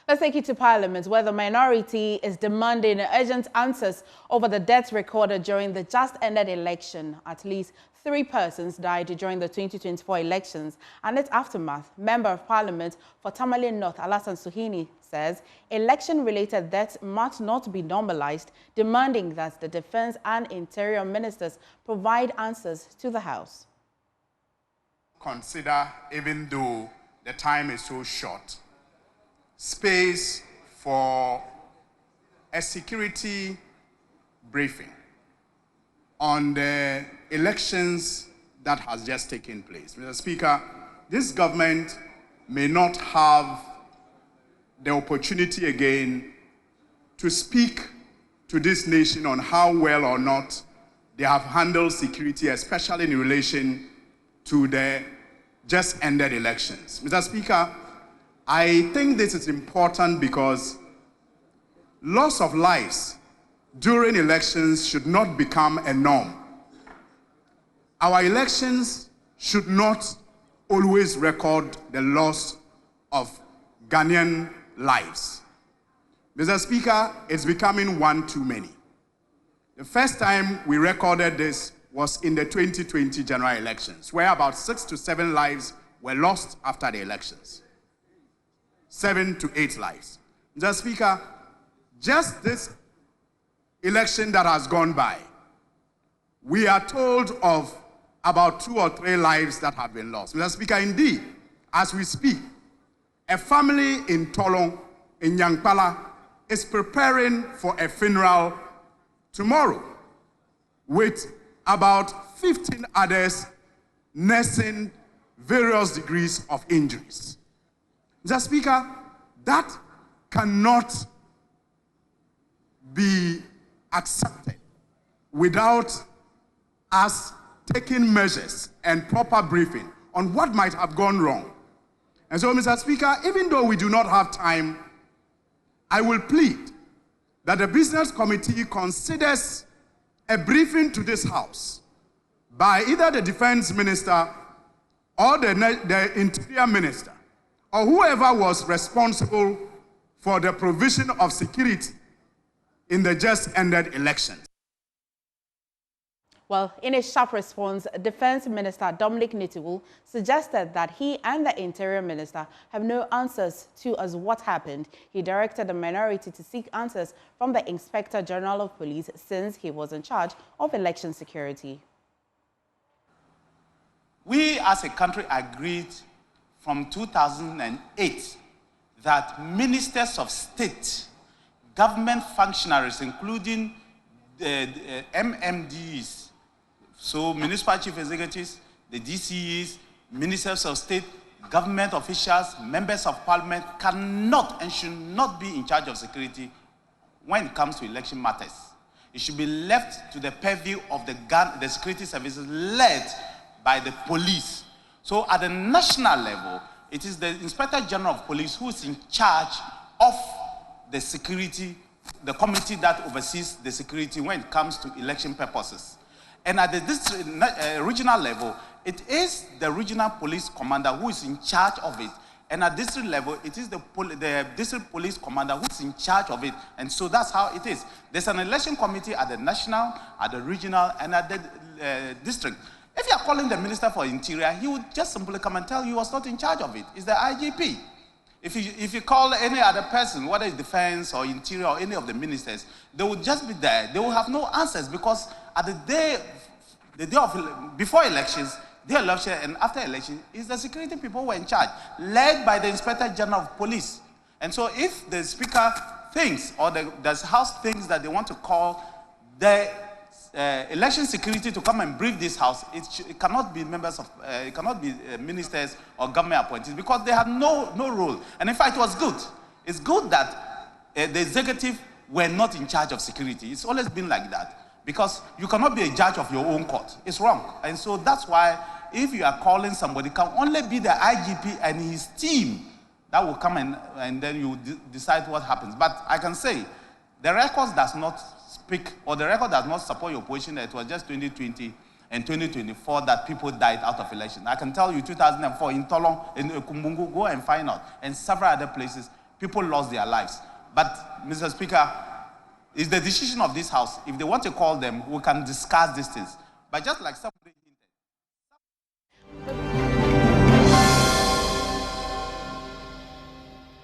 Let's take you to Parliament, where the minority is demanding urgent answers over the deaths recorded during the just-ended election. At least 3 persons died during the 2024 elections and its aftermath. Member of Parliament for Tamale North, Alasan Suhini, says election-related deaths must not be normalized, demanding that the Defense and Interior Ministers provide answers to the House. Consider, even though the time is so short, space for a security briefing on the elections that has just taken place. Mr. Speaker, this government may not have the opportunity again to speak to this nation on how well or not they have handled security, especially in relation to the just ended elections. Mr. Speaker, I think this is important because loss of lives during elections should not become a norm. Our elections should not always record the loss of Ghanaian lives. Mr. Speaker, it's becoming one too many. The first time we recorded this was in the 2020 general elections, where about 6 to 7 lives were lost after the elections. 7 to 8 lives. Mr. Speaker, just this election that has gone by, we are told of about 2 or 3 lives that have been lost. Mr. Speaker, indeed, as we speak, a family in Tolong, in Yankpala, is preparing for a funeral tomorrow with about 15 others nursing various degrees of injuries. Mr. Speaker, that cannot be accepted without us taking measures and proper briefing on what might have gone wrong. And so, Mr. Speaker, even though we do not have time, I will plead that the Business Committee considers a briefing to this House by either the Defense Minister or the Interior Minister, or whoever was responsible for the provision of security in the just-ended elections. Well, in a sharp response, Defense Minister Dominic Nitiwul suggested that he and the Interior Minister have no answers to as what happened. He directed the minority to seek answers from the Inspector General of Police since he was in charge of election security. We as a country agreed from 2008 that ministers of state, government functionaries, including the MMDs, so municipal chief executives, the DCEs, ministers of state, government officials, members of parliament cannot and should not be in charge of security when it comes to election matters. It should be left to the purview of the security services led by the police. So at the national level, it is the Inspector General of Police who is in charge of the security, the committee that oversees the security when it comes to election purposes. And at the regional level, it is the regional police commander who is in charge of it. And at district level, it is the district police commander who is in charge of it. And so that's how it is. There's an election committee at the national, at the regional, and at the district. If you are calling the Minister for Interior, he would just simply come and tell you he was not in charge of it. It's the IGP. If you call any other person, whether it's Defense or Interior or any of the ministers, they will just be there. They will have no answers because at the day of before elections, the election and after election, is the security people who were in charge, led by the Inspector General of Police. And so if the Speaker thinks, or the House thinks that they want to call the election security to come and brief this House, it cannot be members of, it cannot be ministers or government appointees because they have no role. And in fact, it was good. It's good that the executive were not in charge of security. It's always been like that because you cannot be a judge of your own court. It's wrong. And so that's why if you are calling somebody, it can only be the IGP and his team that will come and then you decide what happens. But I can say the records does not speak, or the record does not support your position that it was just 2020 and 2024 that people died out of election. I can tell you 2004 in Tolong, in Kumbungu, go and find out, and several other places, people lost their lives. But, Mr. Speaker, it's the decision of this House. If they want to call them, we can discuss these things. But just like some